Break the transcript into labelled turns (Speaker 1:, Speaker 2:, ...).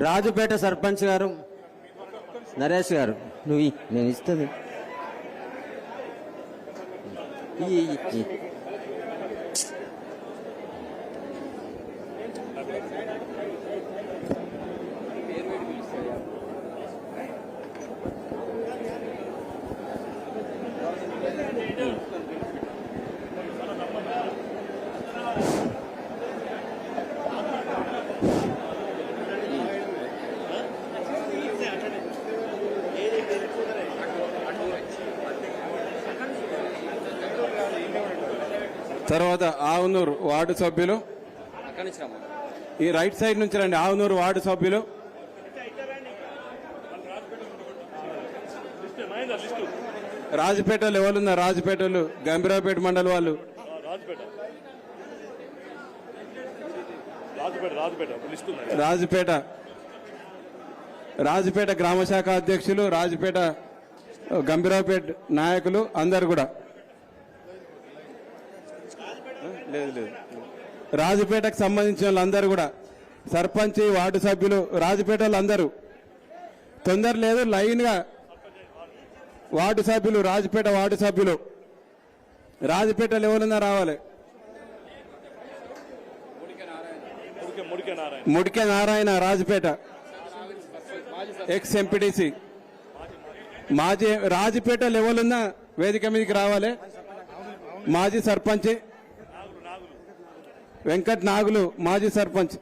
Speaker 1: రాజుపేట సర్పంచ్ గారు నరేష్ గారు, నువ్వు నేను ఇస్తుంది
Speaker 2: తర్వాత ఆవునూరు వార్డు సభ్యులు ఈ రైట్ సైడ్ నుంచి రండి. ఆవునూరు వార్డు సభ్యులు రాజపేటలో ఎవరున్నారు? రాజపేటలు గంభీరావుపేట మండలి వాళ్ళు రాజపేట గ్రామ శాఖ అధ్యక్షులు, రాజపేట గంభీరావుపేట నాయకులు అందరు కూడా రాజపేటకు సంబంధించిన వాళ్ళందరూ కూడా సర్పంచ్ వార్డు సభ్యులు రాజపేట వాళ్ళందరూ తొందర లేదు, లైన్ గా వార్డు సభ్యులు రాజపేట వార్డు సభ్యులు రాజపేటలో ఎవరన్నా రావాలి. ముడికే నారాయణ రాజపేట ఎక్స్ ఎంపీటీసీ మాజీ రాజపేట లెవెల్ ఉన్న వేదిక మీదకి రావాలి. మాజీ సర్పంచ్ వెంకట్ నాగులు మాజీ సర్పంచ్